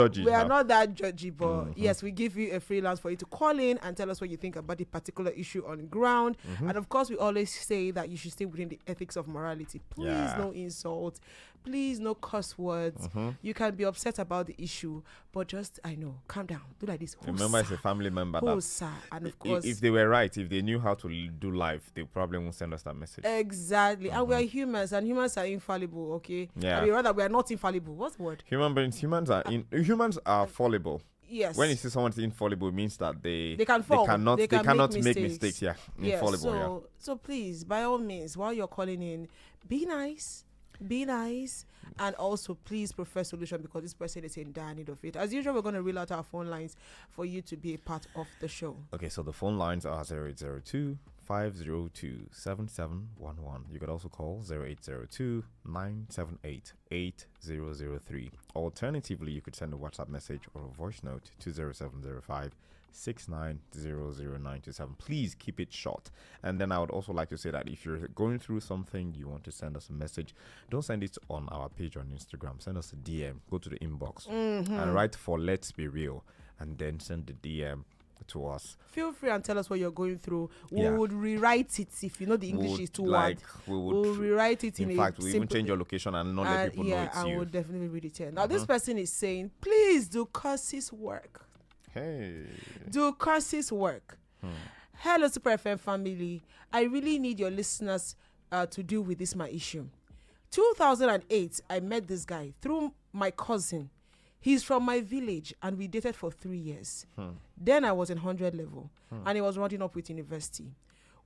We are not that judgy, but yes, we give you a freelance for you to call in and tell us what you think about the particular issue on ground. And of course, we always say that you should stay within the ethics of morality. Please, no insult. Please, no curse words. You can be upset about the issue, but just, calm down. Do like this. Remember, it's a family member. And of course, if they were right, if they knew how to do life, they probably won't send us that message. Exactly. And we are humans, and humans are infallible, okay? Yeah. I mean, rather, we are not infallible. What's the word? Humans are fallible. Yes. When you see someone's infallible, it means that they can fall. They cannot make mistakes. Yeah. Infallible. So please, by all means, while you're calling in, be nice. Be nice, and also please prefer solution, because this person is in dire need of it. As usual, we're going to reel out our phone lines for you to be a part of the show. Okay, so the phone lines are 0802 502 7711. You could also call 0802 978 8003. Alternatively, you could send a WhatsApp message or a voice note to 0705 6900927. Please keep it short. And then I would also like to say that if you're going through something, you want to send us a message, don't send it on our page on Instagram. Send us a DM. Go to the inbox and write for Let's Be Real, and then send the DM to us. Feel free and tell us what you're going through. We would rewrite it if you know the English is too wide. We'll rewrite it in fact, we even change your location and not let people know it's you. I will definitely read it here. Now, this person is saying, please do curses work. Hey. Do curses work? Hello, Super FM family. I really need your listeners to deal with this my issue. 2008, I met this guy through my cousin. He's from my village, and we dated for 3 years. Then I was in 100 level, and he was running up with university.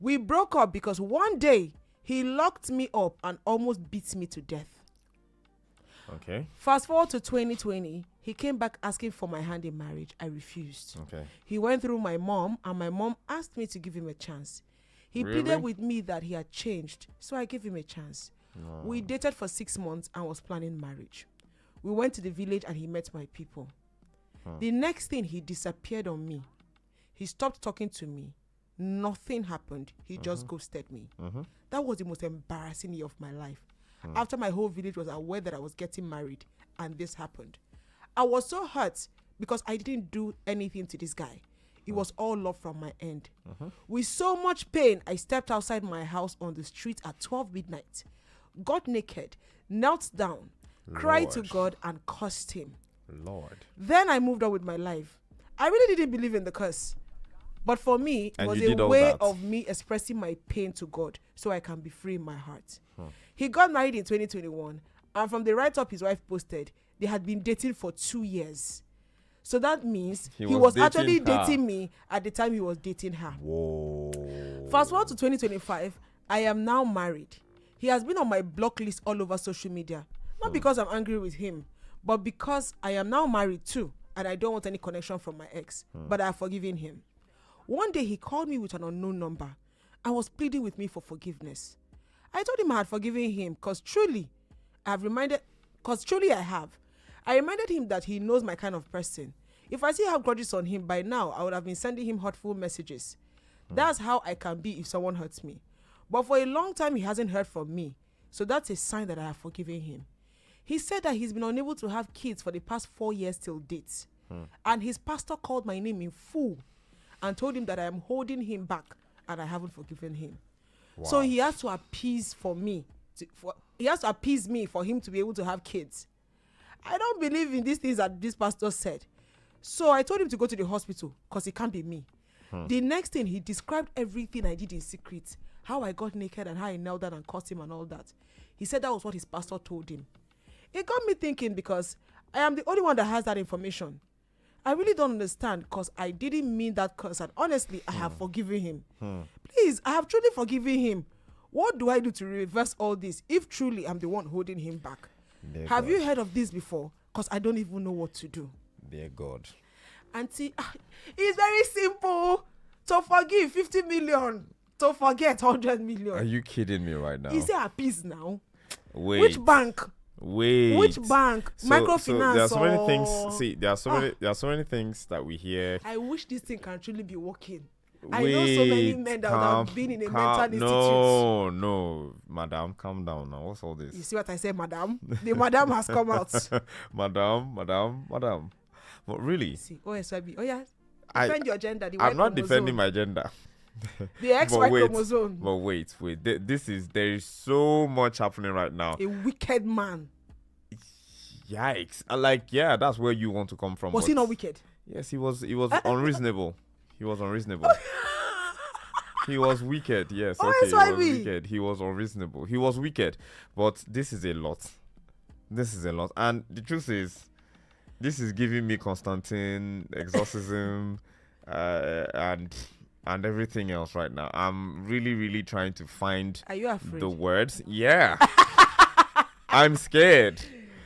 We broke up because one day he locked me up and almost beat me to death. Okay. Fast forward to 2020, he came back asking for my hand in marriage. I refused. Okay. He went through my mom, and my mom asked me to give him a chance. He pleaded with me that he had changed, so I gave him a chance. We dated for 6 months and was planning marriage. We went to the village and he met my people. The next thing, he disappeared on me. He stopped talking to me. Nothing happened. He just ghosted me. That was the most embarrassing year of my life. After my whole village was aware that I was getting married, and this happened. I was so hurt because I didn't do anything to this guy. It was all love from my end. With so much pain, I stepped outside my house on the street at 12 midnight, got naked, knelt down, cried to God, and cursed him. Then I moved on with my life. I really didn't believe in the curse. But for me, it was a way of me expressing my pain to God so I can be free in my heart. He got married in 2021, and from the write-up his wife posted, they had been dating for 2 years. So that means he was actually dating me at the time he was dating her. Whoa. Fast forward to 2025, I am now married. He has been on my block list all over social media. Not because I'm angry with him, but because I am now married too, and I don't want any connection from my ex, but I have forgiven him. One day he called me with an unknown number and was pleading with me for forgiveness. I told him I had forgiven him because truly I have. I reminded him that he knows my kind of person. If I still have grudges on him by now, I would have been sending him hurtful messages. That's how I can be if someone hurts me. But for a long time, he hasn't heard from me. So that's a sign that I have forgiven him. He said that he's been unable to have kids for the past 4 years till date. And his pastor called my name in full and told him that I am holding him back and I haven't forgiven him. Wow. So he has to appease me for him to be able to have kids. I don't believe in these things that this pastor said. So I told him to go to the hospital because it can't be me. The next thing, he described everything I did in secret, how I got naked and how I knelt down and cursed him and all that. He said that was what his pastor told him. It got me thinking because I am the only one that has that information. I really don't understand because I didn't mean that curse, and honestly, I have forgiven him. Please, I have truly forgiven him. What do I do to reverse all this if truly I'm the one holding him back? Have you heard of this before? Because I don't even know what to do. Dear God. Auntie, it's very simple. To forgive 50 million, to forget 100 million. Are you kidding me right now? Is there a peace now? Wait. Which bank? Which bank? Microfinance. So there are so many things. See, there are so many things that we hear. I wish this thing can truly be working. I know so many men that have been in a mental institute. No, madam, calm down now. What's all this? You see what I say, madam? The madam has come out. Madam. But really, See, OSYB. Oh yeah, I- defend your gender. The I'm Y not defending chromosome. my gender. The XY But wait, chromosome. But wait. There is so much happening right now. A wicked man. Yikes! Like, yeah, that's where you want to come from. Was but he not wicked? Yes, he was. He was unreasonable. He was unreasonable. He was wicked. Yes, Oh, okay. that's He what I was mean. wicked. He was unreasonable. He was wicked. But this is a lot. This is a lot. And the truth is, this is giving me Constantine exorcism, and everything else right now. I'm really, really trying to find Are you afraid? the words. Yeah. I'm scared.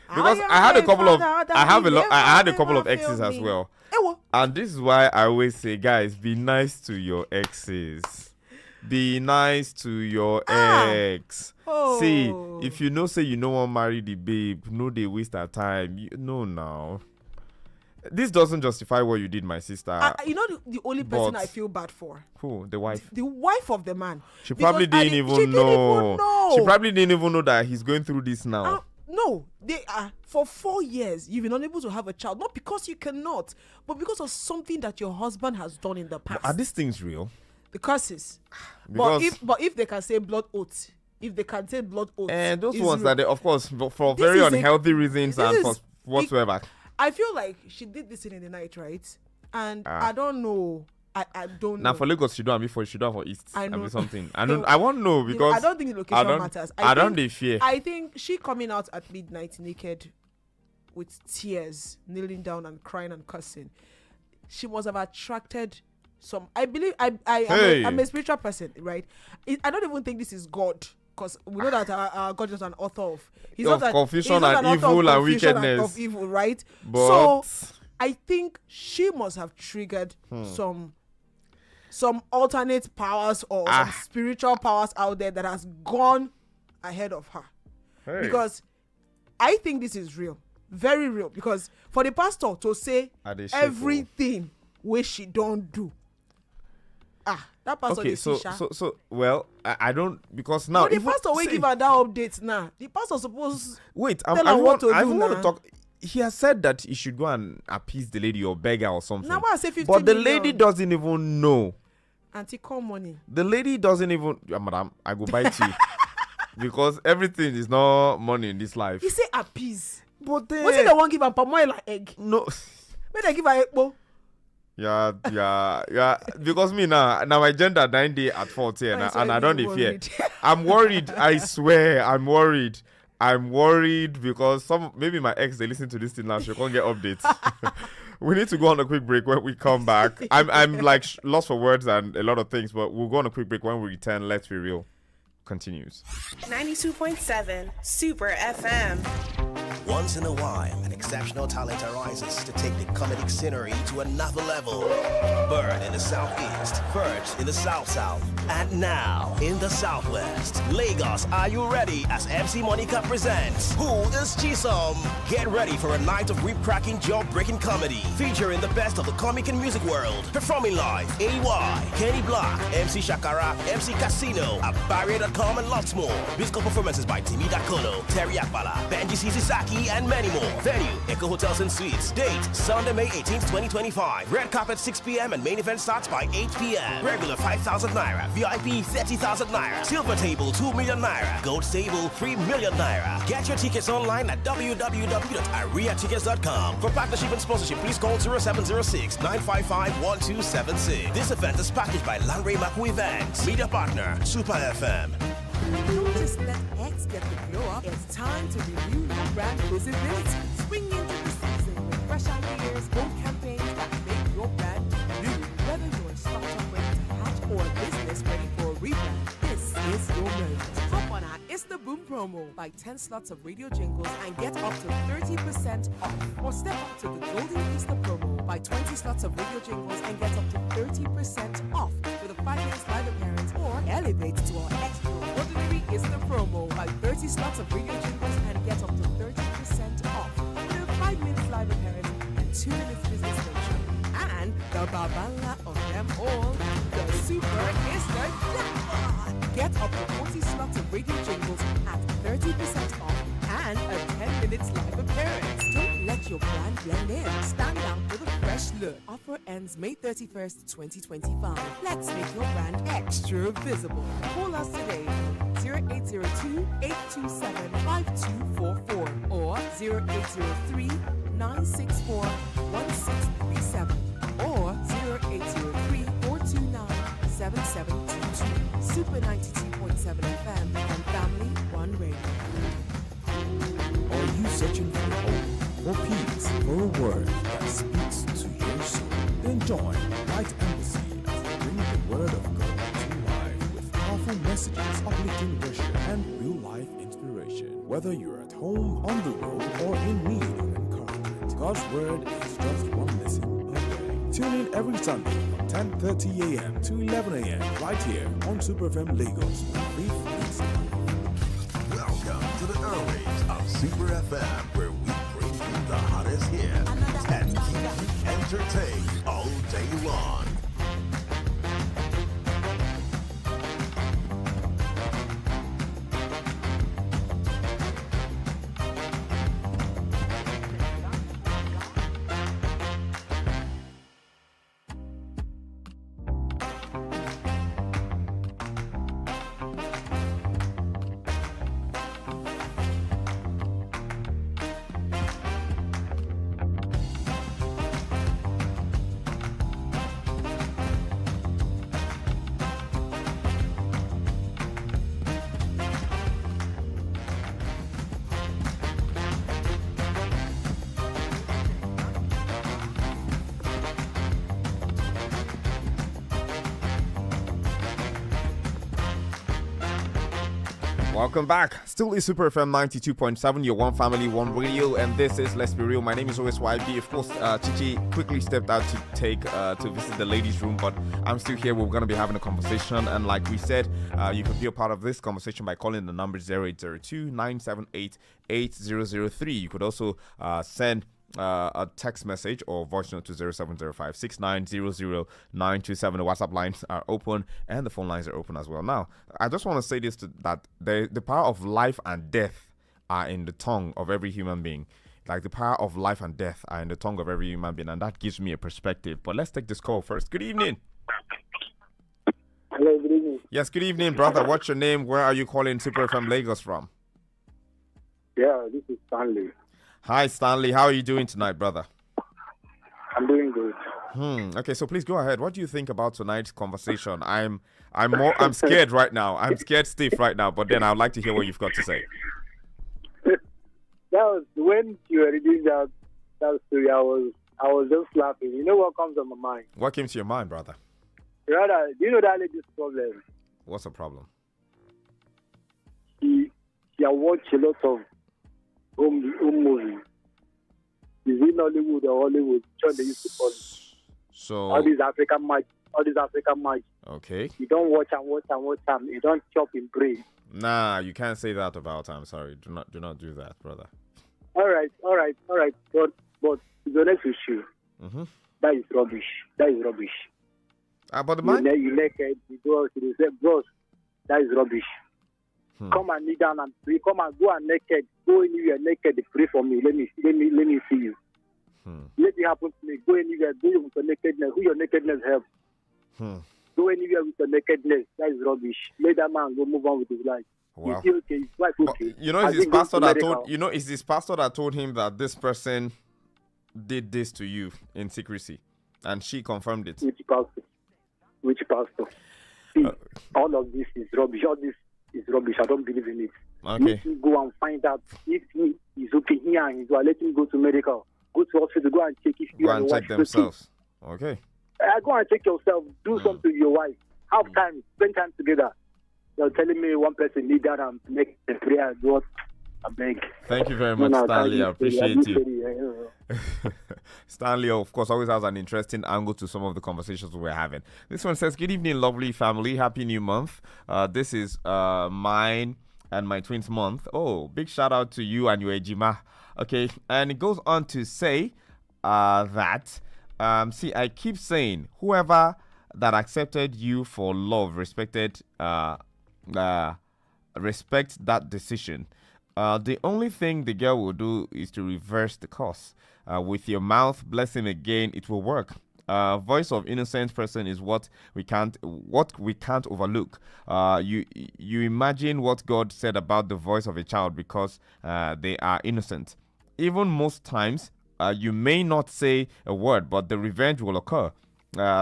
Because I I had a am couple of Father that I have a will lot I had a never couple of fail exes as me. well. Ewo. And this is why I always say, guys, be nice to your exes. Be nice to your ex. Oh. See, if you know say you no want marry the babe, no they waste our time. No now. This doesn't justify what you did, my sister. You know the only person But- I feel bad for? Who? The wife? The wife of the man. She Because probably didn't she even didn't know. even know. She probably didn't even know that he's going through this now. No, they are for 4 years. You've been unable to have a child, not because you cannot, but because of something that your husband has done in the past. Are these things real? The curses. Because But if they can say blood oath, if they can say blood oath, and those it's ones real. that they, of course, for This very is a- unhealthy reasons this and for is- whatsoever. I feel like she did this in the night, right? And I don't know. I don't know. Now for Lagos, she don't before she don't for East. I know. Be something. I won't know because I don't think the location matters. I don't think- they fear. I think she coming out at midnight naked with tears, kneeling down and crying and cursing. She must have attracted some. I believe I'm a spiritual person, right? I don't even think this is God. Because we know that our God is an author of Confusion he's not and an author of evil and confusion wickedness. of evil, right? But So I think she must have triggered some alternate powers or some spiritual powers out there that has gone ahead of her. hey, Because I think this is real, very real. Because for the pastor to say Are they shake, everything which she don't do, that pastor okay, dey see sha. so well, I don't because now But the even- pastor will see, give her that update now. The pastor suppose wait, tell her what to I do want to now. talk. He has said that he should go and appease the lady or beg her or something. Now I say 50 but the million. lady doesn't even know. Auntie, call money. The lady doesn't even. Yeah, madam, I go bite you because everything is not money in this life. He say appease. But then, What's it they won't give her palm oil and egg? no. When they give her egg, Yeah. Because me now my gender 9 day at 40 and I don't dey fear. worried. I'm worried. I swear, I'm worried. I'm worried because maybe my ex they listen to this thing now. She can't get updates. We need to go on a quick break. When we come back, I'm like lost for words and a lot of things, but we'll go on a quick break. When we return, let's be real continues. 92.7 Super FM. Once in a while, an exceptional talent arises to take the comedic scenery to another level. Bird in the southeast, Birds in the south-south, and now in the southwest. Lagos, are you ready? As MC Monica presents Who is Chisom? Get ready for a night of rip-cracking, jaw-breaking comedy featuring the best of the comic and music world. Performing live, AY, Kenny Black, MC Shakara, MC Casino, Barrier.com, and lots more. Musical performances by Timmy Dakono, Terry Akbala, Benji Sisaki, and many more. Venue, Echo Hotels and Suites. Date, Sunday, May 18th, 2025. Red carpet 6 p.m. and main event starts by 8 p.m. Regular 5,000 Naira. VIP 30,000 Naira. Silver table 2 million Naira. Gold table 3 million Naira. Get your tickets online at www.ariatickets.com. For partnership and sponsorship, please call 0706-955-1276. This event is packaged by Landry Maku Events. Media partner, Super FM. Don't just let X get the glow up. It's time to renew your brand visibility. Swing into the season with fresh ideas, bold campaigns that make your brand new. Whether you're a startup ready to hatch or a business ready for a rebrand, this is your moment. Hop on our It's the Boom promo. Buy 10 slots of radio jingles and get up to 30% off. Or step up to the Golden Insta promo. Buy 20 slots of radio jingles and get up to 30% off with a 5-minute live appearance, or elevate to our extraordinary Insta promo. Buy 30 slots of radio jingles and get up to 30% off with a 5-minute live appearance and 2 minutes business venture. And the babala of them all, the Super Insta Jackpot. Get up to 40 slots of radio jingles at 30% off and a 10 minutes live appearance. Don't let your brand blend in. Stand out fresh look. Offer ends May 31st, 2025. Let's make your brand extra visible. Call us today 0802-827-5244 or 0803-964-1637 or 0803-429-7722. Super 92.7 FM and Family One Radio. Are you searching for hope, for peace, for a word that speaks to your soul? Then join Light Embassy as they bring the word of God to life with powerful messages, uplifting worship, and real-life inspiration. Whether you're at home, on the road, or in need of encouragement, God's word is just one listen away. Tune in every Sunday from 10:30 a.m. to 11 a.m. right here on Super FM Lagos. Faith is life. Welcome to the airwaves of Super FM, where we bring you the hottest hits and keep you entertained all day long. Welcome back. Still is Super FM 92.7, your one family, one radio, and this is Let's Be Real. My name is always YB. Of course, Chichi quickly stepped out to visit the ladies' room, but I'm still here. We're going to be having a conversation, and like we said, you can be a part of this conversation by calling the number 0802-978-8003. You could also send a text message or voice note to 0705 6900 927. The WhatsApp lines are open and the phone lines are open as well. Now, I just want to say this that the power of life and death are in the tongue of every human being. Like the power of life and death are in the tongue of every human being, and that gives me a perspective. But let's take this call first. Good evening. Hello, good evening. Yes, good evening, brother. What's your name? Where are you calling Super FM Lagos from? Yeah, this is Stanley. Hi, Stanley. How are you doing tonight, brother? I'm doing good. Okay, so please go ahead. What do you think about tonight's conversation? I'm scared right now. I'm scared stiff right now, but then I'd like to hear what you've got to say. That was when you were reading that story. I was just laughing. You know what comes on my mind? What came to your mind, brother? Rather, do you know that lady's problem? What's the problem? She watched a lot of home movies. Is it Nollywood or Hollywood? They used to call it. So all these African match. Okay. You don't watch them. You don't chop in brain. Nah, you can't say that about. I'm sorry. Do not do that, brother. All right. But to be honest with you, that is rubbish. But the man, you naked. You go out to the bros. That is rubbish. Come and kneel down and pray. Come and go and naked. Go anywhere naked. Pray for me. Let me see you. Let it happen to me. Go anywhere. Go with your nakedness. Who your nakedness help? Go anywhere with your nakedness. That is rubbish. Let that man go move on with his life. wow. He's okay. His wife okay. But, it's this pastor that told him that this person did this to you in secrecy, and she confirmed it. Which pastor? See, all of this is rubbish. All this is rubbish. I don't believe in it. Okay. Let him go and find out if he is okay here and he's well. Let him go to medical. Go to hospital. Go and check if you go and check themselves. Okay. Go and check yourself. Do something to your wife. Have time. Spend time together. You're telling me one person need that and make the prayer. What? I beg. Thank you very much, Stanley. I appreciate you. Stanley, of course, always has an interesting angle to some of the conversations we're having. This one says, good evening, lovely family. Happy new month. This is mine and my twins month. Oh, big shout out to you and your ejima. Okay, and it goes on to say that, I keep saying, whoever that accepted you for love respect that decision. The only thing the girl will do is to reverse the course. With your mouth, bless him again, it will work. Voice of innocent person is what we can't overlook. You imagine what God said about the voice of a child because they are innocent. Even most times, you may not say a word, but the revenge will occur.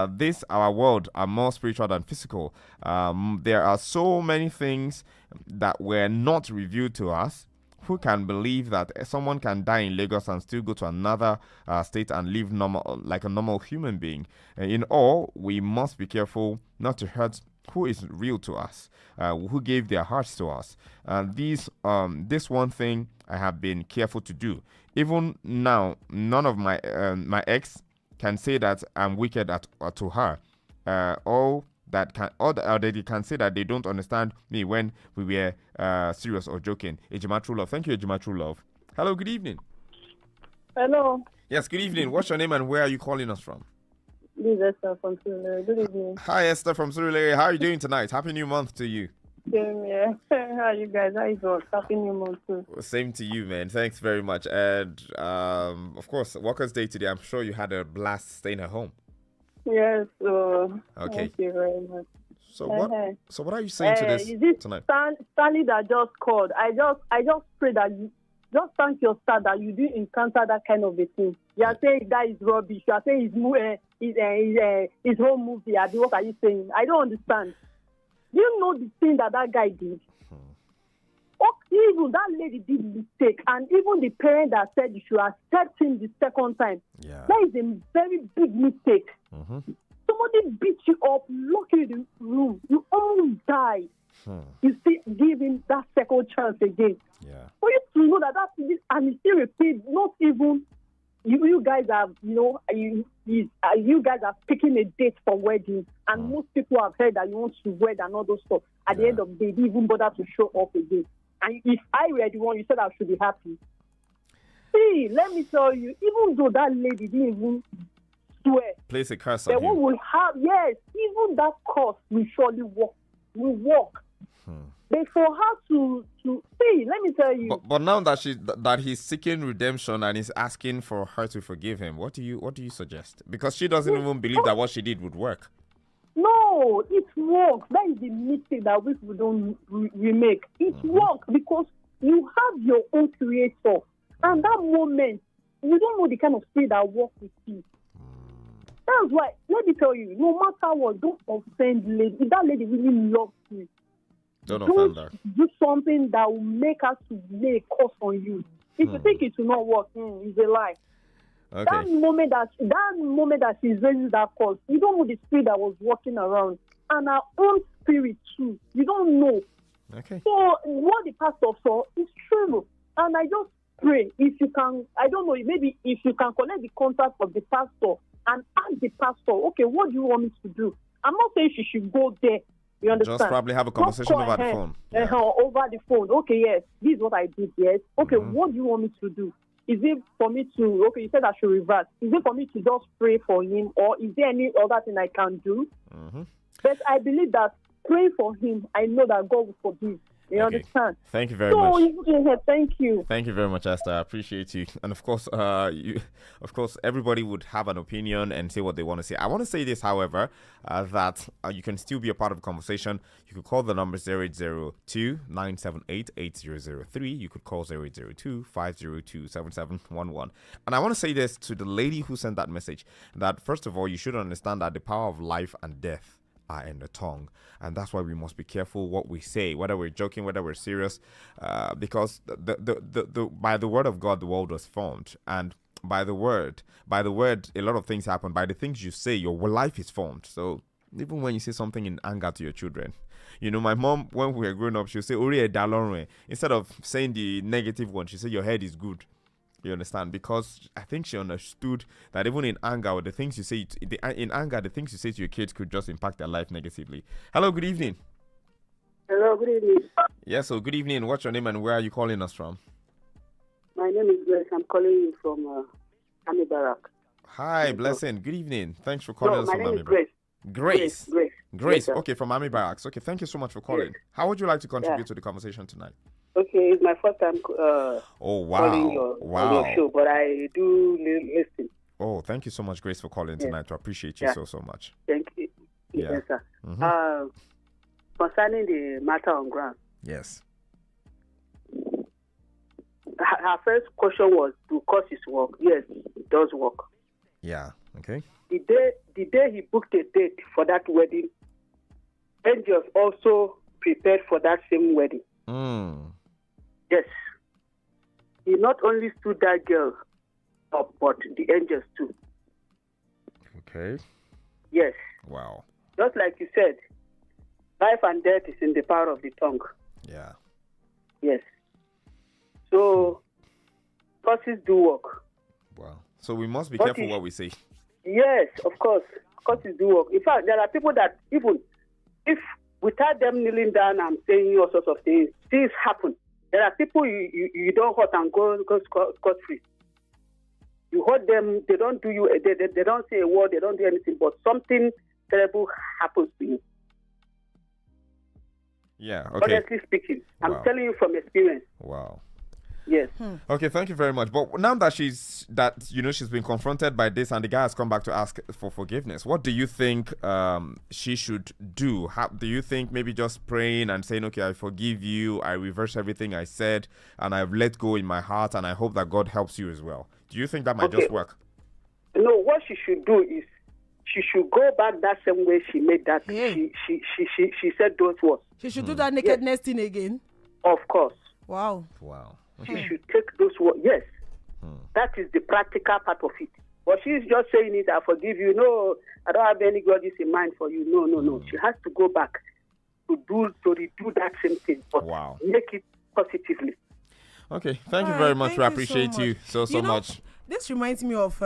This our world are more spiritual than physical. There are so many things that were not revealed to us. Who can believe that someone can die in Lagos and still go to another state and live normal, like a normal human being? In all, we must be careful not to hurt who is real to us, who gave their hearts to us. This one thing I have been careful to do. Even now, none of my ex can say that I'm wicked to her. All they can say that they don't understand me when we were serious or joking. Ejima True Love. Thank you, Ejima True Love. Hello, good evening. Hello. Yes, good evening. What's your name and where are you calling us from? This is Esther from Surulere. Good evening. Hi, Esther from Surulere. How are you doing tonight? Happy New Month to you. Same here. How are you guys? How is it? Happy New Month too. Same to you, man. Thanks very much. And of course, Workers' Day today. I'm sure you had a blast staying at home. Yes. Okay. Thank you very much. So what are you saying to this is it tonight? Stanley that just called. I just pray that you just thank your star that you didn't encounter that kind of a thing. You are saying that is rubbish. You are saying his whole movie. What are you saying? I don't understand. Do you know the thing that guy did? Even that lady did mistake, and even the parent that said you should accept him the second time. Yeah. That is a very big mistake. Mm-hmm. Somebody beat you up, lock you in the room, you almost died. You still give him that second chance again. Yeah. For you to know that and he still repeat, not even you guys have, you guys are picking a date for wedding, and most people have heard that you want to wed and all those stuff. At the end of the day, they didn't even bother to show up again. And if I were the one, you said I should be happy. See, let me tell you, even though that lady didn't even swear, place a curse on him. One will have, yes, even that curse will surely work. But for her to see, let me tell you. But now that he's seeking redemption and is asking for her to forgive him, what do you suggest? Because she doesn't even believe that what she did would work. No, it works. That is the mistake that we don't remake. It works because you have your own creator, and that moment you don't know the kind of spirit that works with you. That's why, let me tell you, no matter what, don't offend lady. If that lady really loves you, don't offend her. Do something that will make her to lay a curse on you. If you think it will not work, it's a lie. Okay. That moment that she's raising that curse, you don't know the spirit that was walking around, and her own spirit too. You don't know. Okay. So what the pastor saw is true, and I just pray if you can. I don't know. Maybe if you can collect the contact of the pastor and ask the pastor, okay, what do you want me to do? I'm not saying she should go there. You understand? Just probably have a conversation over the phone. Yeah. Over the phone. Okay, yes. This is what I did, yes. Okay, what do you want me to do? Is it for me to, okay, you said I should reverse. Is it for me to just pray for him, or is there any other thing I can do? But I believe that praying for him, I know that God will forgive. You understand? Thank you very much. Thank you. Thank you very much, Esther. I appreciate you. And of course, everybody would have an opinion and say what they want to say. I want to say this, however, that you can still be a part of the conversation. You could call the number 0802-978-8003. You could call 0802-502-7711. And I want to say this to the lady who sent that message, that first of all, you should understand that the power of life and death are in the tongue, and that's why we must be careful what we say, whether we're joking, whether we're serious, because by the word of God the world was formed, and by the word a lot of things happen. By the things you say, your life is formed. So even when you say something in anger to your children, my mom, when we were growing up, she would say "Ori edalonwe," instead of saying the negative one, she said your head is good. You understand? Because I think she understood that even in anger, the things you say to your kids could just impact their life negatively. Hello, good evening. Hello, good evening. Yes, so good evening. What's your name and where are you calling us from? My name is Grace. I'm calling you from Ami Barak. Hi, Blessing. Good evening. Thanks for calling us from Ami Grace. Grace. Grace. Okay, from Ami Barracks. Okay, thank you so much for calling. Yes. How would you like to contribute to the conversation tonight? Okay, it's my first time Oh, calling wow. on your show, but I do listen. Oh, thank you so much, Grace, for calling Yes. tonight. I appreciate you Yeah. so much. Thank you. Yeah. Yes, sir. Mhm. Concerning the matter on ground, Yes. her first question was, do courses work? Yes, it does work. Yeah. Okay. The day he booked a date for that wedding, angels also prepared for that same wedding. Mm. Yes. He not only stood that girl up, but the angels too. Okay. Yes. Wow. Just like you said, life and death is in the power of the tongue. Yeah. Yes. So, courses do work. Wow. So we must be But careful if- what we say. Yes, of course. Courses do work. In fact, there are people that even if without them kneeling down and saying all sorts of things happen. There are people you don't hurt and go scot free. You hurt them, they don't do you, they don't say a word, they don't do anything, but something terrible happens to you. Yeah. Okay. Honestly speaking, I'm Wow. telling you from experience. Wow. Yes. Okay, thank you very much. But now that she's been confronted by this and the guy has come back to ask for forgiveness, what do you think she should do? Do you think maybe just praying and saying, okay, I forgive you, I reverse everything I said, and I've let go in my heart, and I hope that God helps you as well? Do you think that might just work? No, what she should do is she should go back that same way she made that. Yeah. She said those words. She should do that nakedness thing again. Of course. Wow. Wow. She should take those words. Yes. That is the practical part of it. But she's just saying it, I forgive you. No, I don't have any grudges in mind for you. No. She has to go back to redo that same thing. But make it positively. Okay, thank you All very right, much. thank We you appreciate so you much. so much. This reminds me of,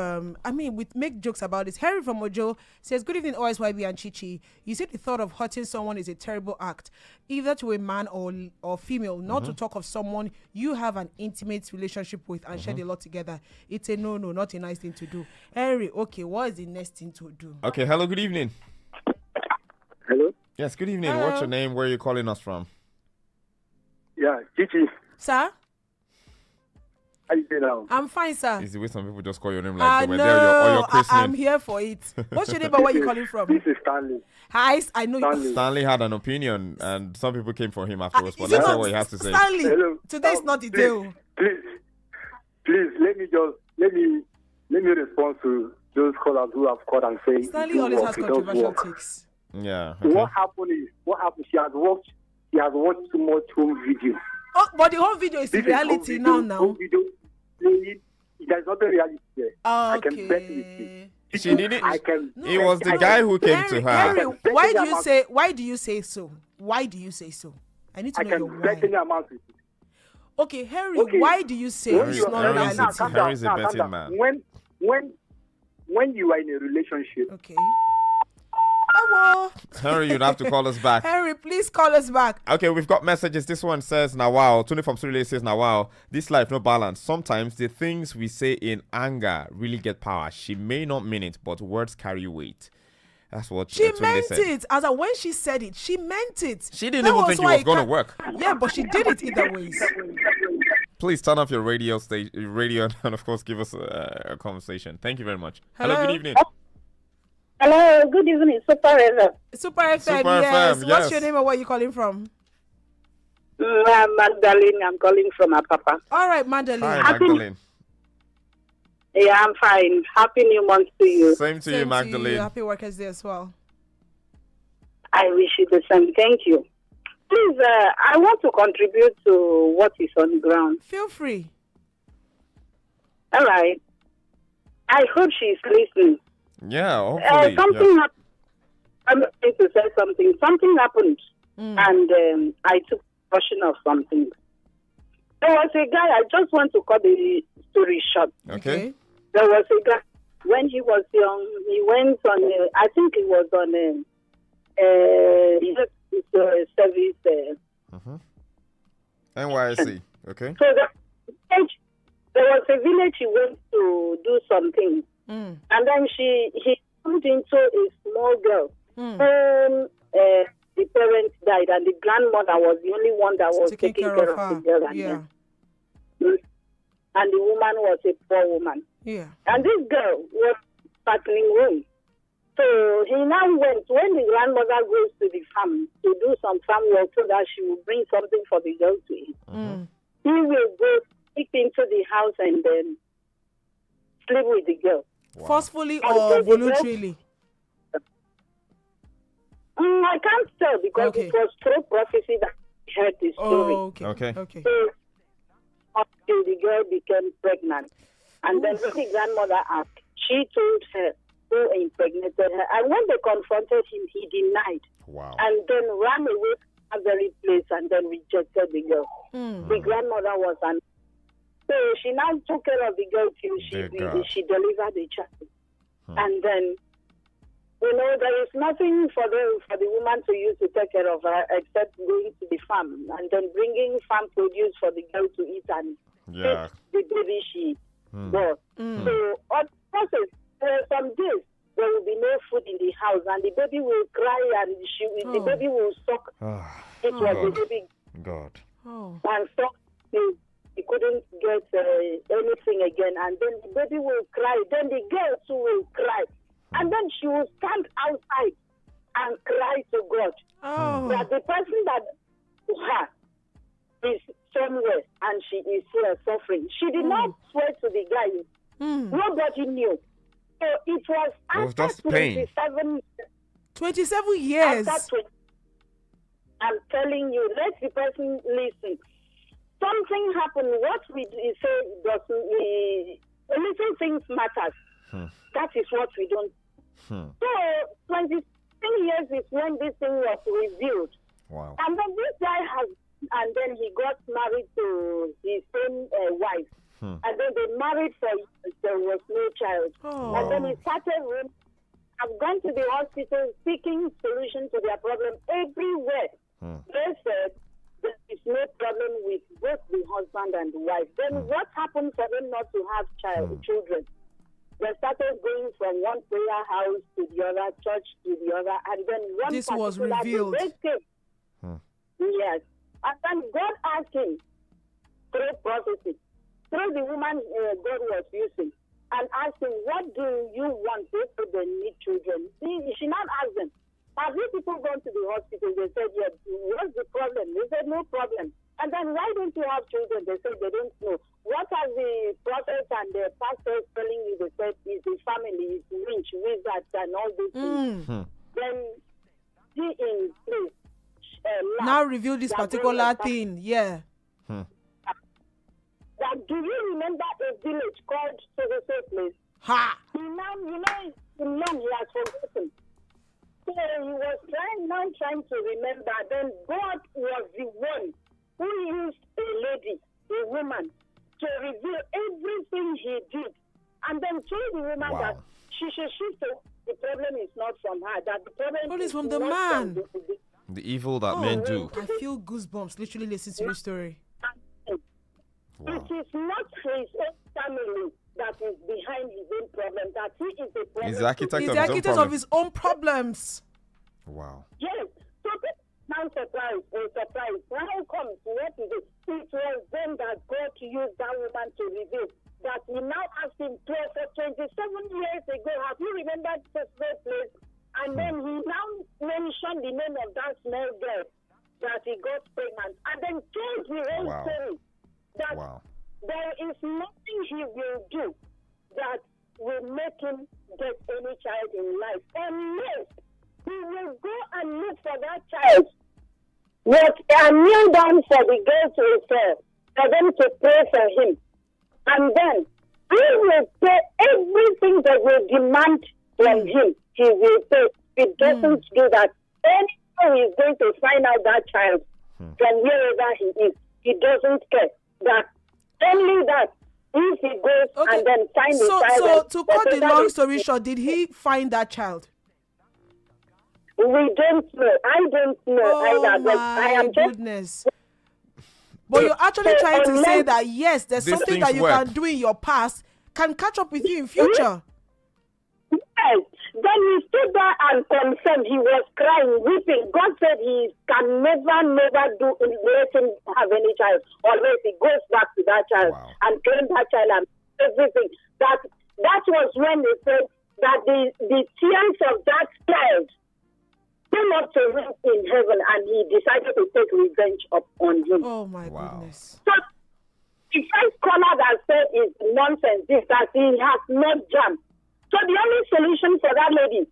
we make jokes about this. Harry from Ojo says, good evening, OSYB and Chichi. You said the thought of hurting someone is a terrible act, either to a man or female, not to talk of someone you have an intimate relationship with and share a lot together. It's a no, not a nice thing to do. Harry, okay, what is the next thing to do? Okay, hello, good evening. Hello? Yes, good evening. Hello. What's your name? Where are you calling us from? Yeah, Chichi. Sir? How you doing now? I'm fine, sir. Is the way some people just call your name like they were No, there on your christening? I'm here for it. What's your name and where you calling from? This is Stanley. Hi, I know you. Stanley. Stanley had an opinion, and some people came for him afterwards. But Is it let's hear not what he has to say. Stanley, Hello. today's not the Please, day. please, let me respond to those callers who have called and say Stanley it don't always work, has it doesn't controversial work. takes. Yeah. So Okay. what happened? She has watched too much home video. Oh, but the whole video is This in is home reality video, now. Home video playing. There's not a reality there. I can bet with you. Okay. She did it. I can. It was the guy who came to her. Harry, why do you about- say? Why do you say so? Why do you say so? I need to I know can your bet any why. amount with you. Okay, Harry, Okay. why do you say Harry- it's not Harry is reality? a- Harry's a betting man. When you are in a relationship, Okay. Hello. Harry, you'd have to call us back. Harry, please call us back. Okay, we've got messages. This one says, now wow. Tony from Surrey says, now wow. This life, no balance. Sometimes the things we say in anger really get power. She may not mean it, but words carry weight. That's what She Tunde meant said. it. As when she said it, she meant it. She didn't That even think it why was going to ca- work. Yeah, but she did it either ways. Please turn off your radio and of course give us a conversation. Thank you very much. Hello, Hello? good evening. Hello, good evening, Super FM. Super FM, Super yes. FM, What's yes. your name and where are you calling from? I'm Magdalene. I'm calling from Apapa. All right, Madeline. Hi, Happy- Magdalene. Yeah, I'm fine. Happy New Month to you. Same to Same you, Magdalene. Happy Workers' Day as well. I wish you the same. Thank you. Please, I want to contribute to what is on the ground. Feel free. All right. I hope she's listening. Yeah, hopefully. Something happened. I'm going to say something. Something happened, and I took possession of something. There was a guy, I just want to cut the story short. Okay. There was a guy, when he was young, he went on, I think he was on a service. NYSC. Okay. So there was a village he went to do something. And then he turned into a small girl. the parents died, and the grandmother was the only one that was taking care of the girl. And the woman was a poor woman. Yeah. And this girl was partnering room. So he now went, when the grandmother goes to the farm to do some farm work so that she will bring something for the girl to eat, he will go stick into the house and then sleep with the girl. Wow. Forcefully or voluntarily? I can't tell because it was through prophecy that I heard the story. Okay. So, until the girl became pregnant. And then when the grandmother asked, she told her who impregnated her. And when they confronted him, he denied. Wow. And then ran away from that very place and then rejected the girl. The grandmother was so she now took care of the girl till she delivered the child. And then, there is nothing for the woman to use to take care of her except going to the farm and then bringing farm produce for the girl to eat and take the baby she bought. So, on the process, some days there will be no food in the house and the baby will cry and the baby will suck. It was the baby. God. And suck. He couldn't get anything again, and then the baby will cry. Then the girl too will cry, and then she will stand outside and cry to God that the person that to her is somewhere and she is here suffering. She did not swear to the guy. Nobody knew. So it was after just pain. 27 years. I'm telling you, let the person listen. Something happened. What we say doesn't. Little things matters. That is what we don't. So 27 years is when this thing was revealed. Wow. And then this guy and then he got married to his own wife. And then they married for years. There was no child. And then he started. I've gone to the hospital seeking solution to their problem everywhere. They said there is no problem with both the husband and the wife. Then what happened for them not to have children? They started going from one prayer house to the other, church to the other, and then this was revealed. Yes. And then God asked him through prophecy, through the woman God was using, and asked him, what do you want? They said they need children. She not asked them, have you people gone to the hospital? They said, yes. What's the problem? They said, no problem. And then why don't you have children? They said they don't know. What are the prophets and the pastors telling you? They said is the family, is rich, wizards, and all these things. Then he in place. Now reveal this particular thing. Yeah. That do you remember a village called so place? Ha! He has forgotten. So he was trying to remember. Then God was the one who used a lady, a woman, to reveal everything he did. And then told the woman that she should shift. The problem is not from her. That the problem is from the man. The evil that men do. I feel goosebumps literally listening to your story. It is not his own family that is behind his own problem. That he is the problem. He's the architect, of his own problems. Wow. Yes. So now surprised. How comes? What is it? It was then that God used that woman to reveal that he now asked him for 27 years ago. Have you remembered this place? And then he now mentioned the name of that small girl that he got pregnant. And then told the whole story that there is nothing he will do that will make him get any child in life. Unless he will go and look for that child. And kneel down for the girl to refer, for them to pray for him. And then he will pay everything that will demand from him. He will pay. He doesn't do that. Anytime he is going to find out that child from wherever he is, he doesn't care. That only that if he goes and then finds the child. So to cut the long story short, did he find that child? We don't know. I don't know either. But I am goodness. But you're actually trying to say that yes, there's something that you can do in your past can catch up with you in future. Yes. Then he stood there and confirmed. He was crying, weeping. God said he can never let him have any child unless he goes back to that child and claim that child and everything. That was when they said that the tears of that child came up to him in heaven, and he decided to take revenge upon him. Oh my goodness. So the first caller that said is nonsense, this that he has not jumped. So the only solution for that lady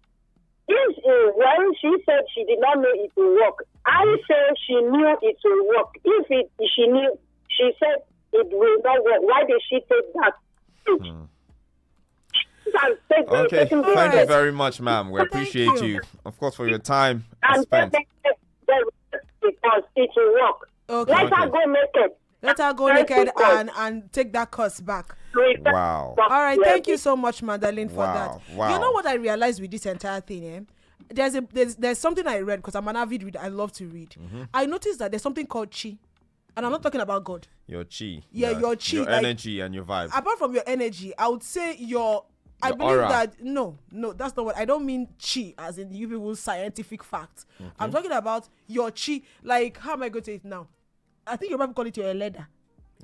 is, well, she said she did not know it will work. I say she knew it will work. If she knew, she said it will not work. Why did she take that? Okay, thank you very much, ma'am. We appreciate you, of course, for your time spent. Because it will work. Okay. Let her go naked. Let her go naked and take that curse back. Wow. All right, thank you so much, Madeline, for that. Wow. You know what I realized with this entire thing, There's something I read, because I'm an avid reader. I love to read. I noticed that there's something called chi. And I'm not talking about God. Your chi. Yeah, your chi. Your energy and your vibe. Apart from your energy, I would say I believe aura. that no, that's not what I don't mean chi as in you people's scientific facts. I'm talking about your chi. Like, how am I going to say it now? I think you might call it your eleda.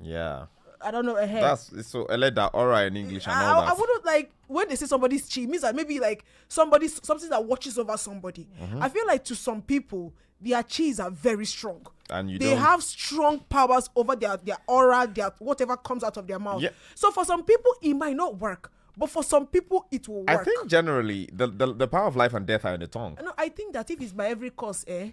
Yeah. I don't know, a hair. That's so eleda, aura in English and all that. I wouldn't like when they say somebody's chi, means that maybe like something that watches over somebody. I feel like to some people, their chis are very strong. And they have strong powers over their aura, their whatever comes out of their mouth. Yeah. So for some people, it might not work. But for some people, it will work. I think generally, the power of life and death are in the tongue. No, I think that if it's by every cause, I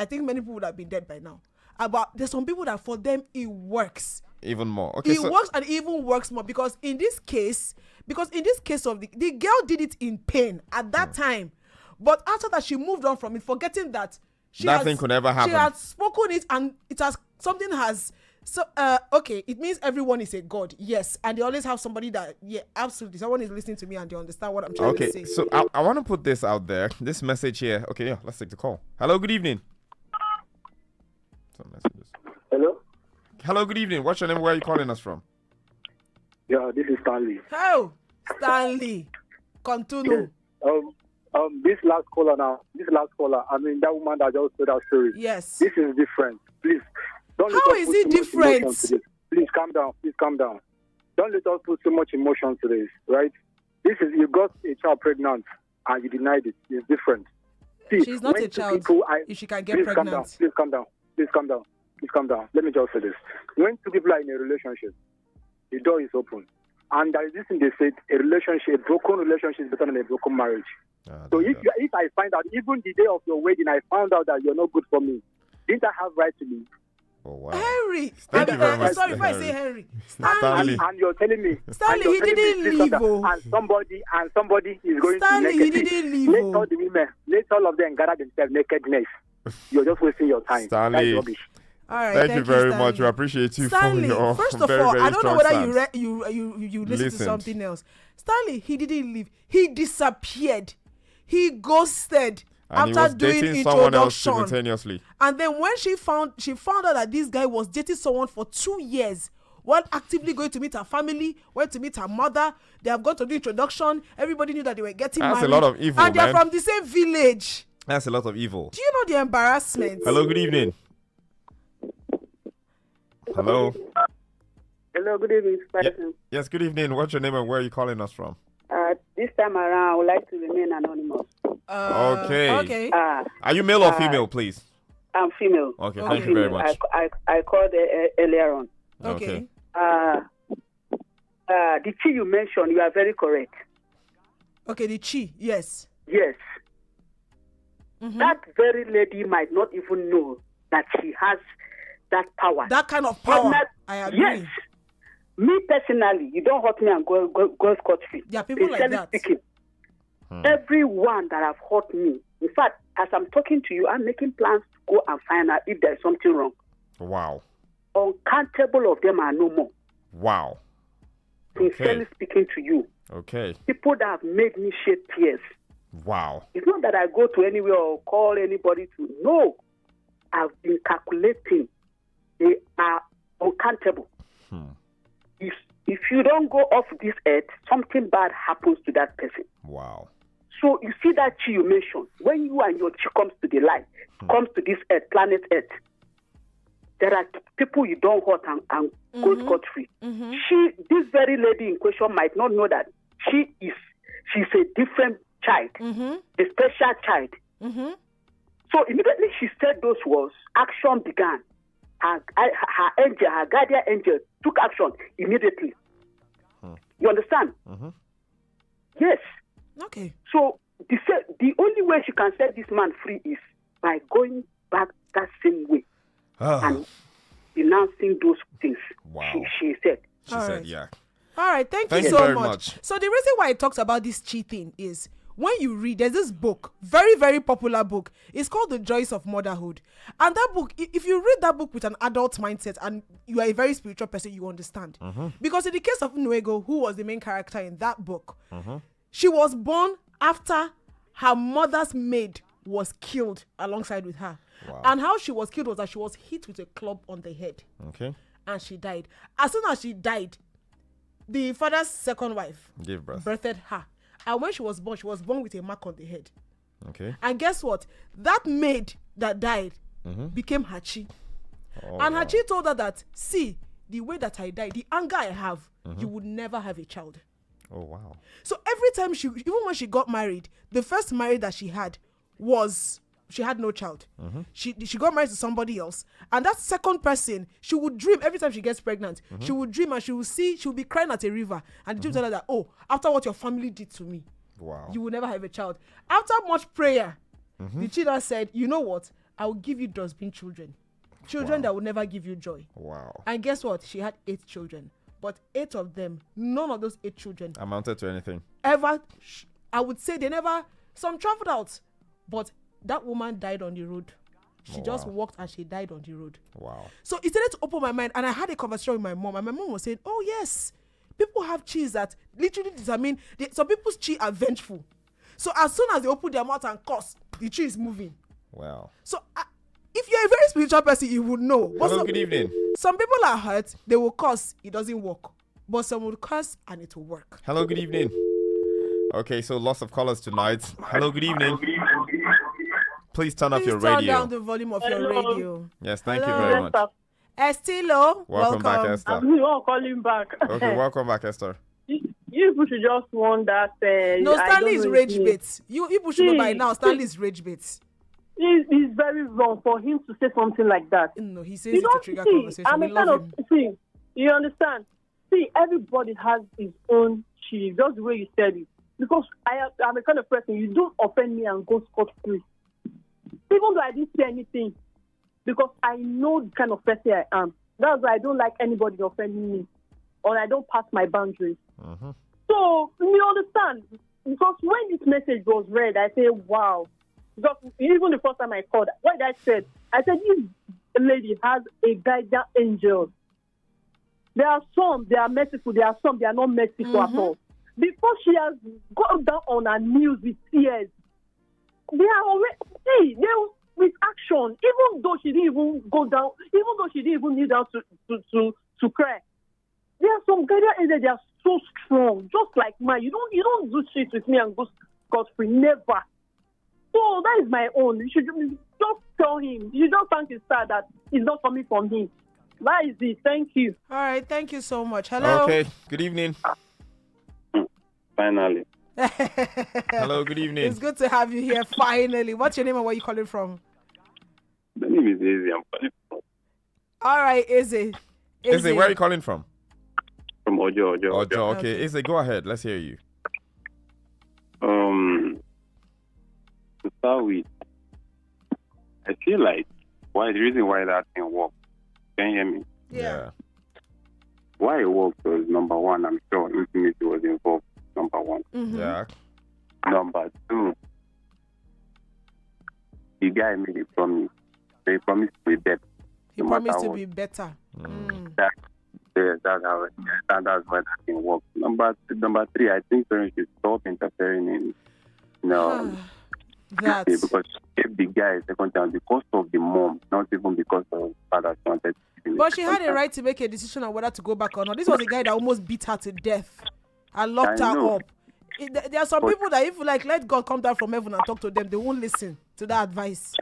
think many people would have been dead by now. But there's some people that for them, it works. Even more. Okay, it works and even works more because in this case of the girl did it in pain at that time. But after that, she moved on from it, forgetting that nothing could ever happen. She had spoken it and something has... So, okay, it means everyone is a god, yes. And they always have somebody that, yeah, absolutely. Someone is listening to me and they understand what I'm trying to say. Okay, so I want to put this out there. This message here. Okay, yeah, let's take the call. Hello, good evening. Some messages. Hello? Hello, good evening. What's your name? Where are you calling us from? Yeah, this is Stanley. Oh, Stanley. Continue. Yes. This last caller, I mean, that woman that just told that story. Yes. This is different. Please. How is it different? Please calm down. Don't let us put so much emotion to this, right? This is, you got a child pregnant and you denied it. It's different. See, she's not a child. If she can get pregnant. Please calm down. Let me just say this. When two people are in a relationship, the door is open. And there is this thing they said, a broken relationship is better than a broken marriage. So if I find out, even the day of your wedding, I found out that you're not good for me, didn't I have right to leave? Oh, wow. Henry. Thank you very much. Sorry if I say Henry. Stanley. And you're telling me. Stanley, he didn't leave. And somebody is going Stanley, to naked. He didn't leave. Let all of them gather themselves nakedness. You're just wasting your time. Stanley. That's rubbish. All right, thank you very much. We appreciate you Stanley, for your first of very, all, very I don't know whether stance. you listen to something else. Stanley, he didn't leave. He disappeared. He ghosted. And after he was doing dating someone else introduction. simultaneously. And then when she found out that this guy was dating someone for 2 years, while actively going to meet her family, went to meet her mother, they have gone to do introduction. Everybody knew that they were getting married. That's a lot of evil, and they're from the same village. That's a lot of evil. Do you know the embarrassment? Hello, good evening. Hello. Hello, good evening. Yes, good evening. What's your name and where are you calling us from? This time around, I would like to remain anonymous. Okay. Are you male or female, please? I'm female. Okay, thank you very much. I called earlier on. Okay. The chi you mentioned, you are very correct. Okay, the chi, yes. Yes. Mm-hmm. That very lady might not even know that she has that power. That kind of power. I agree. Yes. Me personally, you don't hurt me and go scot-free. There are people like that. Speaking. Everyone that have hurt me. In fact, as I'm talking to you, I'm making plans to go and find out if there's something wrong. Wow. Uncountable of them are no more. Wow. Sincerely speaking to you. Okay. People that have made me shed tears. Wow. It's not that I go to anywhere or call anybody to know. I've been calculating. They are uncountable. if you don't go off this earth, something bad happens to that person. Wow. So you see that chi you mentioned, when you and your chi comes to the light, comes to this earth, planet earth, there are people you don't hurt and go scot-free. This very lady in question might not know that she's a different child, a special child. So immediately she said those words, action began. Her angel, her guardian angel, took action immediately. You understand? Yes. Okay. So the only way she can set this man free is by going back that same way and denouncing those things. Wow. She said. She said, yeah. All right, thank you so much. So the reason why I talked about this cheating is when you read, there's this book, very, very popular book. It's called The Joys of Motherhood. And that book, if you read that book with an adult mindset and you are a very spiritual person, you understand. Because in the case of Nwego, who was the main character in that book, she was born after her mother's maid was killed alongside with her. Wow. And how she was killed was that she was hit with a club on the head. Okay. And she died. As soon as she died, the father's second wife gave birth. Birthed her. And when she was born with a mark on the head. Okay. And guess what? That maid that died became her chi. And her chi told her that, see, the way that I died, the anger I have, you would never have a child. Oh, wow. So every time even when she got married, the first marriage that she had was, she had no child. She got married to somebody else. And that second person, she would dream every time she gets pregnant. She would dream and she would be crying at a river. And the dream tell her that, oh, after what your family did to me, wow, you will never have a child. After much prayer, the children said, you know what? I will give you dustbin children. Children that will never give you joy. Wow. And guess what? She had 8 children. But 8 of them, none of those 8 children amounted to anything. Ever, I would say some traveled out. But that woman died on the road. She just walked and she died on the road. Wow. So it started to open my mind. And I had a conversation with my mom. And my mom was saying, oh, yes, people have chis that literally determine. Some people's chi are vengeful. So as soon as they open their mouth and curse, the chi is moving. Wow. So if you're a very spiritual person, you would know. Hello, good evening. Some people are hurt. They will curse. It doesn't work. But some will curse and it will work. Hello, good evening. Okay, so lots of callers tonight. Hello, good evening. Please turn off your radio. Turn down the volume of your radio. Yes, thank you very much. Estilo, welcome back, Esther. I'm not calling back. Okay, welcome back, Esther. You should just want that. No, Stanley is rage bait. You should know by now. Stanley is rage bait. It's very wrong for him to say something like that. No, he says it to trigger conversation. I'm a kind of thing. You understand? See, everybody has his own chi, just the way you said it. Because I'm a kind of person, you don't offend me and go scot-free. Even though I didn't say anything, because I know the kind of person I am. That's why I don't like anybody offending me, or I don't pass my boundaries. So, you understand? Because when this message was read, I said, wow. Because even the first time I called, what I said, this lady has a guardian angel. There are some, they are merciful. There are some, they are not merciful at all. Before she has gone down on her knees with tears, they are already, with action, even though she didn't even go down, even though she didn't even kneel down to cry. There are some guardian angels, they are so strong, just like mine. You don't do shit with me and go scot-free, never. So that is my own. You should just tell him. You don't thank his star that it's not coming from him. That is it. Thank you. All right. Thank you so much. Hello. Okay. Good evening. Finally. Hello. Good evening. It's good to have you here. Finally. What's your name and where are you calling from? The name is Izzy. I'm calling from. All right, Izzy. Izzy, where are you calling from? From Ojo. Okay. Izzy, go ahead. Let's hear you. To start with, I feel like the reason why that thing worked. Can you hear me? Yeah. Why it worked was, number one, I'm sure intimacy was involved. Number one. Yeah. Number two, the guy made a promise. He promised to be better. He promised to be better. That's why that thing works. Number three, I think parents should stop interfering in That because she gave the guy a second chance because of the mom, not even because of the father she wanted to. But she had a right to make a decision on whether to go back or not. This was a guy that almost beat her to death and locked her up. There are some people that if you like let God come down from heaven and talk to them, they won't listen to that advice.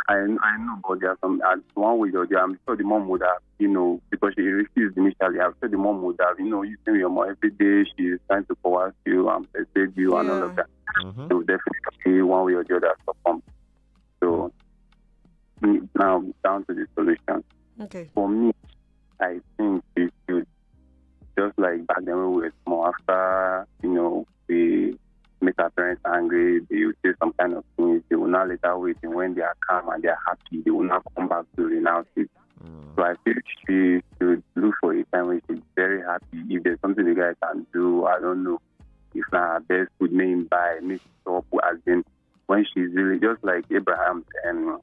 I know, but there are some one way or the other. I'm sure the mom would have, because she refused initially. I'm sure the mom would have, you see your mom every day. She's trying to coerce you and persuade you and all of that. So definitely one way or the other succumb. So now down to the solution. Okay. For me, I think we should just like back then when we were small. After we make our parents angry, they will say some kind of things. They will not later wait, and when they are calm and they are happy, they will not come back to renounce it. So I feel she should look for a time when she's very happy. If there's something the guy can do, I don't know. If not her best food, name by mix up as in when she's really just like Abraham and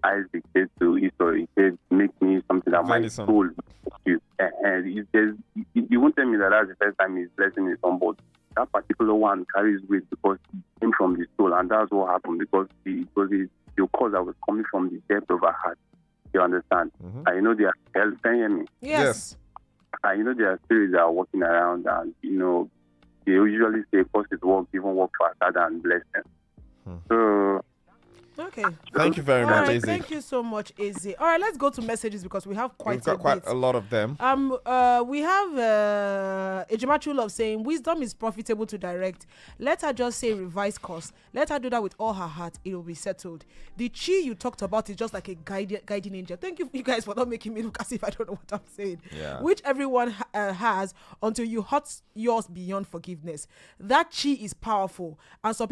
Isaac said to Esau, he said, make me something that my soul you. And you won't tell me that that's the first time he's blessing his son, but that particular one carries weight because it came from the soul, and that's what happened because the cause that was coming from the depth of her heart. You understand? I know they are. Can you hear me? Yes. I know there are spirits that are walking around, and they usually say, "Cause it work, even work faster than blessing." So. Okay. Thank you very much, Izzy. Thank you so much, Izzy. All right, let's go to messages because we have quite a lot of them. We have Ejima True Love saying, wisdom is profitable to direct. Let her just say revise course. Let her do that with all her heart. It will be settled. The chi you talked about is just like a guiding angel. Thank you guys for not making me look as if I don't know what I'm saying. Yeah. Which everyone has until you hurt yours beyond forgiveness. That chi is powerful, and some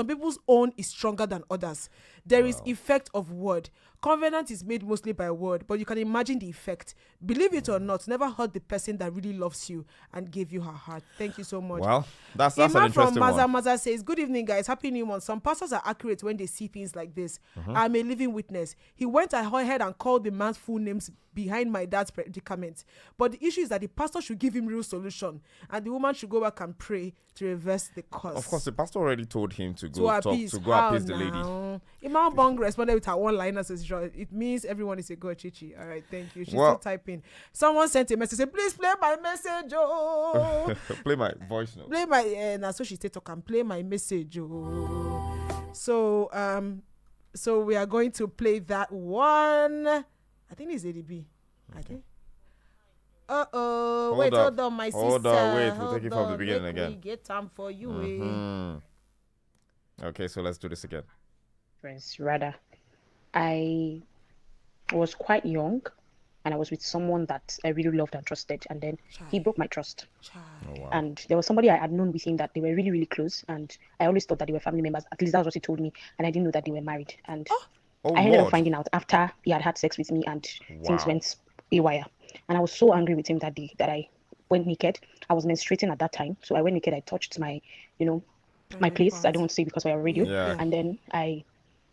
people's own is stronger than others. There is effect of word. Covenant is made mostly by word, but you can imagine the effect. Believe it or not, never hurt the person that really loves you and gave you her heart. Thank you so much. Well, that's an Ima interesting from one. Maza says, good evening, guys. Happy New Month. Some pastors are accurate when they see things like this. I'm a living witness. He went ahead and called the man's full names behind my dad's predicament. But the issue is that the pastor should give him real solution, and the woman should go back and pray to reverse the cause. Of course, the pastor already told him to go appease the lady. Imam Bong responded with her one-liner, says it means everyone is a god chichi. All right, thank you. She's still typing. Someone sent a message, say, please play my message. Oh. Play my voice note. Play my now so she said, can play my message. Oh. So we are going to play that one. I think it's ADB. Okay. Hold on, my sister. Hold on, wait. We'll take it from the beginning again. We get time for you. Okay, so let's do this again. Rather, I was quite young, and I was with someone that I really loved and trusted, and then he broke my trust. Oh, wow. And there was somebody I had known with him that they were really, really close, and I always thought that they were family members. At least that was what he told me, and I didn't know that they were married. And I ended up finding out after he had sex with me, and things went haywire. And I was so angry with him that day that I went naked. I was menstruating at that time, so I went naked. I touched my, my place. I don't want to say because we are on radio. Yeah. And then I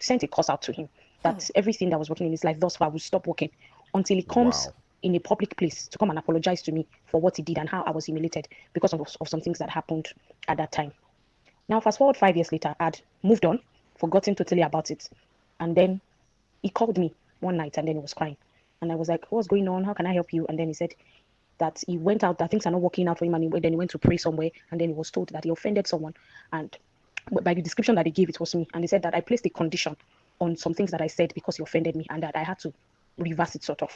sent a curse out to him that everything that was working in his life thus far will stop working until he comes in a public place to come and apologize to me for what he did and how I was humiliated because of some things that happened at that time. Now, fast forward 5 years later, I'd moved on, forgotten totally about it. And then he called me one night and then he was crying. And I was like, what's going on? How can I help you? And then he said that he went out, that things are not working out for him. And then he went to pray somewhere. And then he was told that he offended someone. And by the description that he gave, it was me. And he said that I placed a condition on some things that I said because he offended me and that I had to reverse it sort of.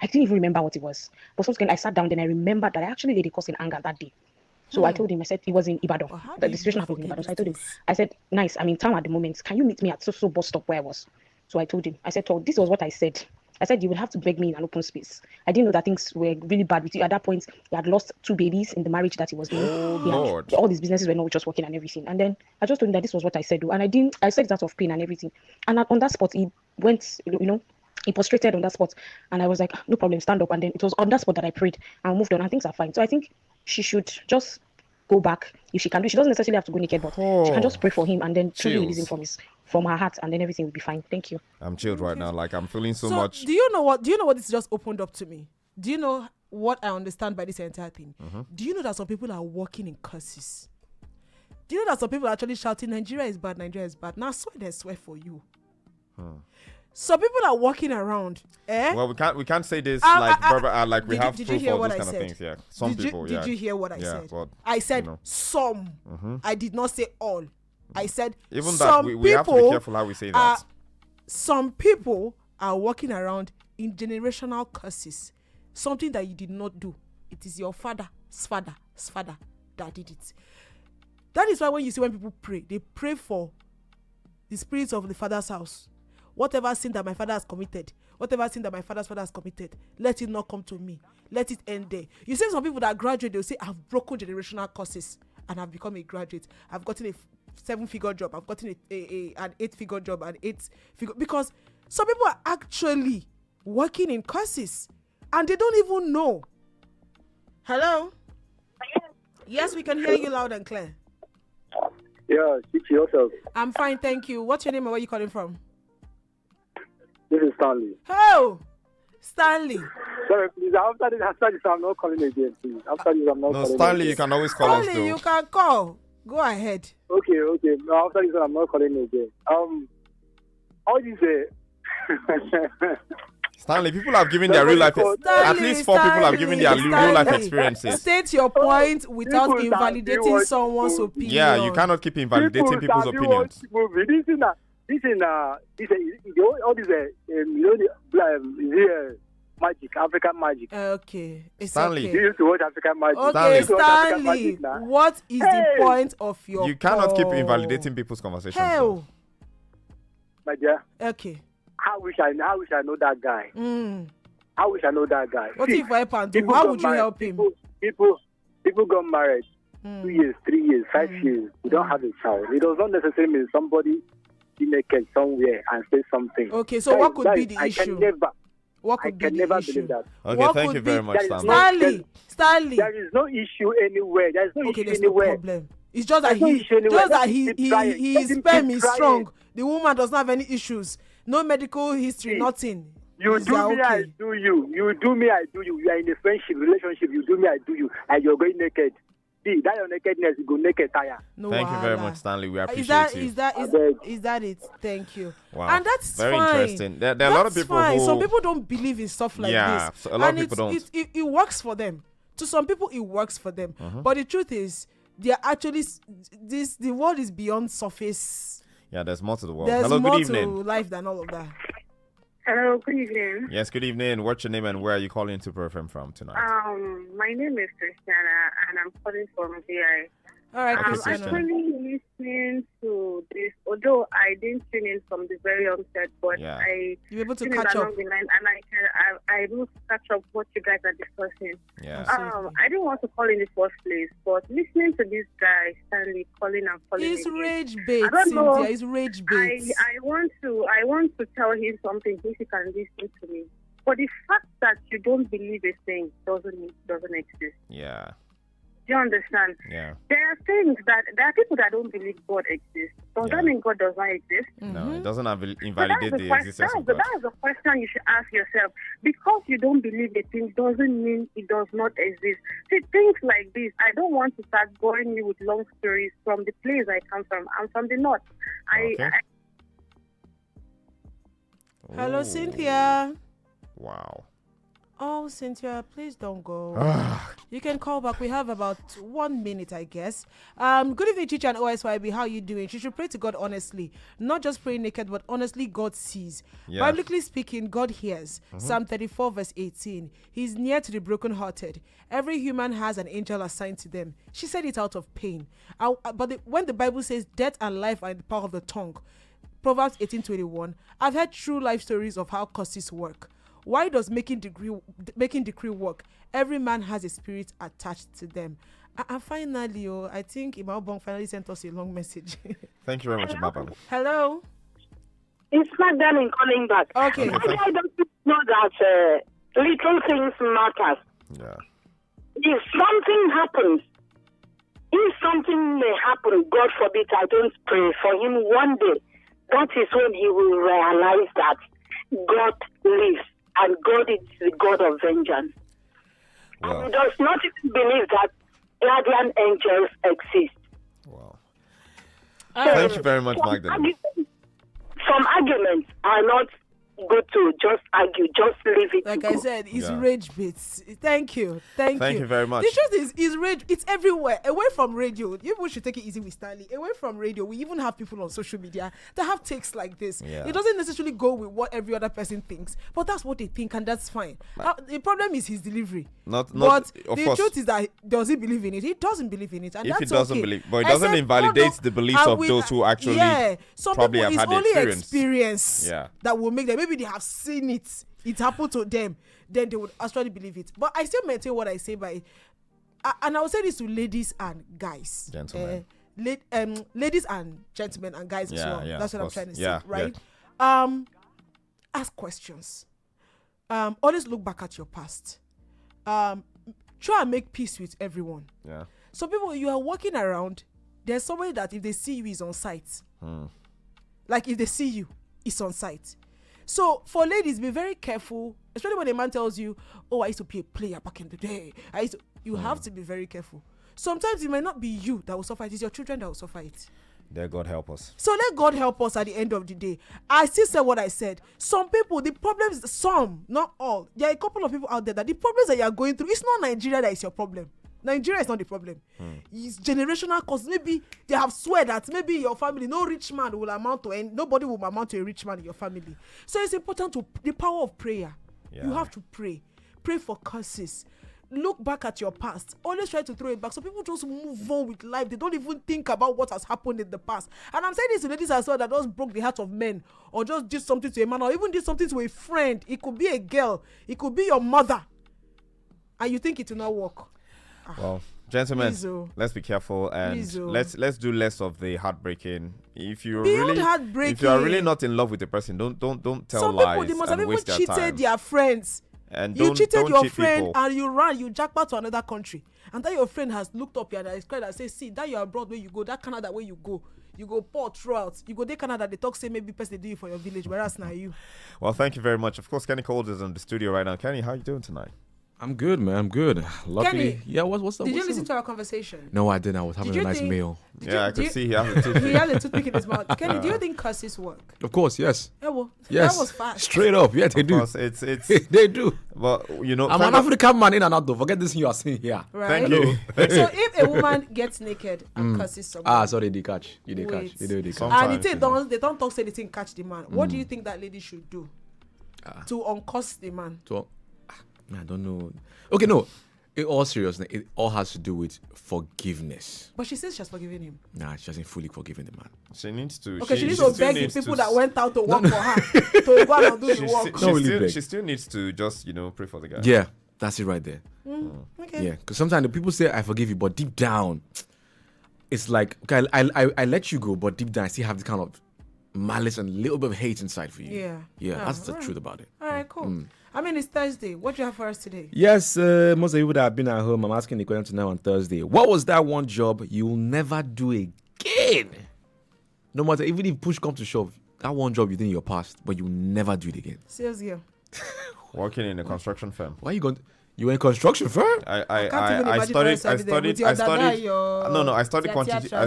I didn't even remember what it was. But subsequently, I sat down and I remembered that I actually did a course in anger that day. So I told him, I said, he was in Ibadan. The situation happened in Ibadan. So I told him, I said, nice, I'm in town at the moment. Can you meet me at so bus stop where I was? So I told him, I said, this was what I said. I said, you would have to beg me in an open space. I didn't know that things were really bad with you. At that point, he had lost 2 babies in the marriage that he was doing. Lord. All these businesses were not just working and everything. And then I just told him that this was what I said. And I said it out of pain and everything. And on that spot, he went, he prostrated on that spot. And I was like, no problem, stand up. And then it was on that spot that I prayed and moved on and things are fine. So I think she should just go back if she can do. She doesn't necessarily have to go naked, but she can just pray for him and then truly release him from her heart, and then everything will be fine. Thank you. I'm chilled right now. Like I'm feeling so much. Do you know what this just opened up to me? Do you know what I understand by this entire thing? Do you know that some people are walking in curses? Do you know that some people are actually shouting, Nigeria is bad, Nigeria is bad? Now swear they swear for you. Some people are walking around. Well, we can't say this like we have proof for all those kind of things. Yeah, some people. Did you hear what I said? But, I said some. I did not say all. I said even some that we have to be careful how we say that. Some people are walking around in generational curses, something that you did not do. It is your father's father that did it. That is why when you see when people pray, they pray for the spirits of the father's house. Whatever sin that my father has committed, whatever sin that my father's father has committed, let it not come to me. Let it end there. You see some people that graduate, they'll say, I've broken generational curses and I've become a graduate. I've gotten a 7-figure job. I've gotten an 8-figure job and 8-figure. Because some people are actually working in curses and they don't even know. Hello? Yes, we can hear you loud and clear. Yeah, speak to yourself. I'm fine, thank you. What's your name and where are you calling from? This is Stanley. Oh, Stanley. Sorry, please. After this, I'm not calling again, please. After this, I'm not calling. No, Stanley, you can always call us Stanley, though. you can call. Go ahead. Okay. No, after this, I'm not calling again. How do you say? Stanley, people have given their real life. At least 4 people have given their real life experiences. State your point without invalidating someone's opinion. Yeah, you cannot keep invalidating people's opinions. All this magic, African magic. Okay, it's Stanley. okay. You used to watch African magic. Okay, Stanley, what is the point of your You cannot keep invalidating people's conversations. Hell. My dear. Okay. How wish I know that guy. How wish I know that guy. What if I help him? How would you help him? People got married 2 years, 3 years, 5 years. We don't have a child. It does not necessarily mean somebody be naked somewhere and say something. Okay, so what could be the issue? I can never believe that. Okay, thank you very much, Stanley. Stanley. There is no issue anywhere. There is no issue there's anywhere. No problem. It's just that his sperm is strong. The woman does not have any issues. No medical history, nothing. You do me, I do you. You do me, I do you. You are in a friendship relationship. You do me, I do you. And you're going naked. See, that your nakedness, you go naked tire. No, thank you very much, Stanley. We appreciate you. Is that it? Thank you. Wow. And that's very fine. Interesting. There are a lot of people who... Some people don't believe in stuff like this. So a lot of people don't. It works for them. To some people, it works for them. But the truth is, they are actually... The world is beyond surface. Yeah, there's more to the world. There's Hello, more good evening. to life than all of that. Hello, good evening. Yes, good evening. What's your name and where are you calling Super FM from tonight? My name is Christiana and I'm calling from VI. All right, I'm Christiana. actually listening to this, although I didn't tune in from the very onset, but I you were able to tuned catch in up. along the line, and I will catch up what you guys are discussing. Yeah. I didn't want to call in the first place, but listening to this guy Stanley calling and calling, he's again, rage bait, I don't know. Cynthia. He's rage bait. I want to tell him something if he can listen to me. But the fact that you don't believe a thing doesn't exist. Yeah. Do you understand? Yeah. There are people that don't believe God exists. Does that mean God does not exist? No, it doesn't invalidate the existence of God. That's the question you should ask yourself. Because you don't believe a thing doesn't mean it does not exist. See, things like this, I don't want to start boring you with long stories from the place I come from. I'm from the north. Hello, Cynthia. Wow. Oh, Cynthia, please don't go. You can call back. We have about 1 minute, I guess. Good evening, Chicha and OSYB. How are you doing? You should pray to God honestly. Not just pray naked, but honestly, God sees. Yeah. Biblically speaking, God hears. Psalm 34, verse 18. He's near to the brokenhearted. Every human has an angel assigned to them. She said it out of pain. When the Bible says death and life are in the power of the tongue, Proverbs 18:21, I've heard true life stories of how curses work. Why does making decree work? Every man has a spirit attached to them. And finally, I think Imam Bong finally sent us a long message. Thank you very much, Baba. Hello? It's not them in calling back. Okay. I don't know that little things matter. Yeah. If something happens, if something may happen, God forbid, I don't pray for him one day. That is when he will realize that God lives. And God is the God of vengeance. Wow. And he does not even believe that guardian angels exist. Wow. Thank you very much, Some Magdalene. Some arguments are not good to just argue, just leave it. Like to I go. said, it's Yeah. rage bits. Thank you. Thank you very much. The truth is rage. It's everywhere. Away from radio, you people should take it easy with Stanley. Away from radio, we even have people on social media that have takes like this. Yeah. It doesn't necessarily go with what every other person thinks, but that's what they think, and that's fine. The problem is his delivery. Not, But of the course. truth is that does he believe in it? He doesn't believe in it, and If that's he doesn't okay. believe, but it doesn't invalidate the beliefs of those who actually some probably people, have had the it's only experience. experience that will make them. Maybe they have seen it. It happened to them. Then they would actually believe it. But I still maintain what I say and I will say this to ladies and guys, gentlemen, ladies and gentlemen and guys as well. That's what I'm trying to say, right? Ask questions. Always look back at your past. Try and make peace with everyone. Yeah. So people, you are walking around, there's somebody that if they see you is on site. Like if they see you, it's on site. So for ladies, be very careful, especially when a man tells you, "Oh, I used to be a player back in the day." You have to be very careful. Sometimes it might not be you that will suffer it; it's your children that will suffer it. There, God help us. So let God help us at the end of the day. I still said what I said. Some people, the problems, some, not all. There are a couple of people out there that the problems that you are going through, it's not Nigeria that is your problem. Nigeria is not the problem. It's generational cause. Maybe they have swear that maybe your family, no rich man will amount to, and nobody will amount to a rich man in your family. So it's important to the power of prayer. You have to pray. Pray for curses. Look back at your past. Always try to throw it back. So people just move on with life. They don't even think about what has happened in the past. And I'm saying this to ladies as well that just broke the heart of men, or just did something to a man, or even did something to a friend. It could be a girl. It could be your mother. And you think it will not work. Well, gentlemen, Please, let's be careful and Please, let's do less of the heartbreaking. If you're Beyond really heartbreaking. if you are really not in love with the person, don't tell Some lies people, they must have and even waste their cheated time. their friends. And You cheated don't your cheat friend people. and you jackpot to another country. And then your friend has looked up here and is cried and say, see, that you're abroad where you go, that Canada where you go pour throughout. You go there Canada, they talk, say maybe person they do it for your village, whereas now you. Well, thank you very much. Of course, Kenny Cold is in the studio right now. Kenny, how you doing tonight? I'm good, man. I'm good. Luckily, Kenny, yeah. What's up? Did you what's listen up? to our conversation? No, I didn't. I was having a nice meal. Yeah, I could see he has a toothpick. He has a toothpick in his mouth. Kenny, do you think curses work? Of course, yes. Yeah, well, Yes. that was fast. Straight up, yeah, they Of do. course, it's they do. But you know, I'm an African man in and out. Though. Forget this thing you are seeing here. Right? Thank you. So if a woman gets naked and curses someone, Sorry, they catch. You did catch. They catch. and they don't talk say the thing catch the man. What do you think that lady should do to uncurse the man? I don't know. Okay, no. In all seriousness, it all has to do with forgiveness. But she says she has forgiven him. Nah, she hasn't fully forgiven the man. She needs to. Okay, she needs to beg the people that went out to work for her to go out and do the work. She still needs to just pray for the guy. Yeah, that's it right there. Okay. Yeah, because sometimes the people say I forgive you, but deep down, it's like okay, I let you go, but deep down I still have this kind of malice and a little bit of hate inside for you. Yeah, that's the alright. truth about it. All right, cool. I mean, it's Thursday. What do you have for us today? Yes, most of you that have been at home, I'm asking the question now on Thursday. What was that one job you'll never do again? No matter, even if push comes to shove, that one job you did in your past, but you'll never do it again. Sales girl. Working in a construction firm. Why you going? You were in construction firm? I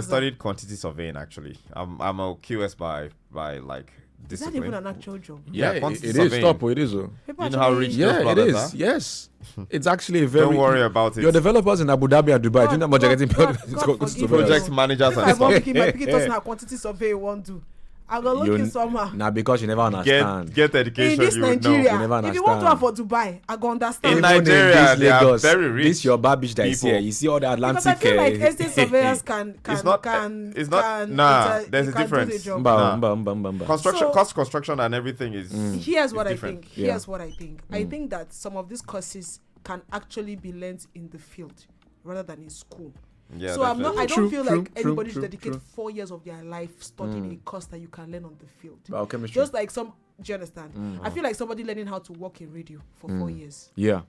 studied quantity surveying actually. I'm a QS by like Is that discipline. even an actual job? Yeah, quantity it is. surveying. Stop. It is. You know how rich those Yeah, it brothers is. are? Yes, it's actually a very. Don't worry about it. Your developers in Abu Dhabi and Dubai, do you know how much are getting paid? Project managers If and I stuff. want to keep my picket us now quantity survey won't do. I go look in somewhere. Nah, because you never understand. Get education. In this you would know. Nigeria, You never if you want to understand. work for Dubai, I go understand. In Nigeria, This they are Lagos, very rich. This your bar beach that is people. here. You see all the Atlantic. Because I feel like estate surveyors can It's not. There's a difference. Construction, So- cost construction and everything is. Here's what I different. think. Here's what I think. I think that some of these courses can actually be learned in the field rather than in school. Yeah, So I don't True, feel true, like anybody should true, dedicate true. 4 years of their life studying a course that you can learn on the field. Biochemistry. Just like do you understand? I feel like somebody learning how to work in radio for 4 years. Yeah.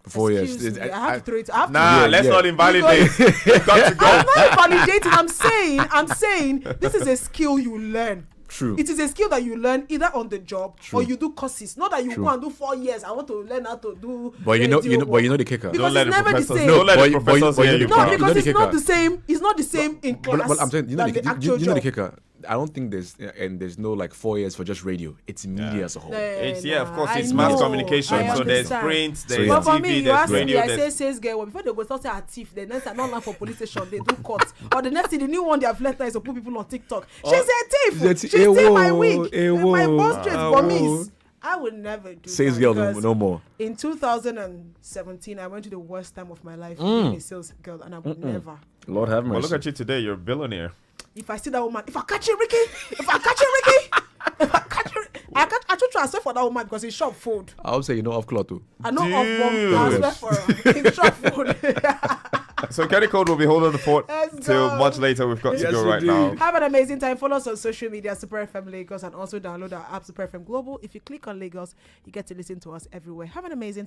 4 years. Excuse me, I have to throw it. I have Nah, to let's not invalidate. You've got to go. I'm not invalidating. I'm saying this is a skill you learn. True. It is a skill that you learn either on the job True. or you do courses. Not that you True. go and do 4 years. I want to learn how to do. But you know the kicker. Because it's never the same. Don't let the professors hear you. No, because it's not the same. It's not the same in class. But I'm saying, you know the the kicker. I don't think there's no like 4 years for just radio. It's media as a whole. Of course, it's mass communication. So there's print, there's but for TV, me, you there's ask radio. me, I say sales girl. Well, before they go start say a thief, the next time not land for police station, they do court. Or the next thing, the new one they have left is to put people on TikTok. She's a thief. She steal my wig, my bone straight for me. I would never do sales that. Girl no more. In 2017, I went to the worst time of my life being a sales girl, and I would never. Lord have mercy. Well, look at you today. You're a billionaire. If I see that woman, if I catch you, Ricky, I should transfer for that woman because it's shop food. I would say off cloth too. I know off one transfer for her. It's shop food. So Kenny Code will be holding the fort till much later. We've got to go right now. Have an amazing time. Follow us on social media, Super FM Lagos, and also download our app, Super FM Global. If you click on Lagos, you get to listen to us everywhere. Have an amazing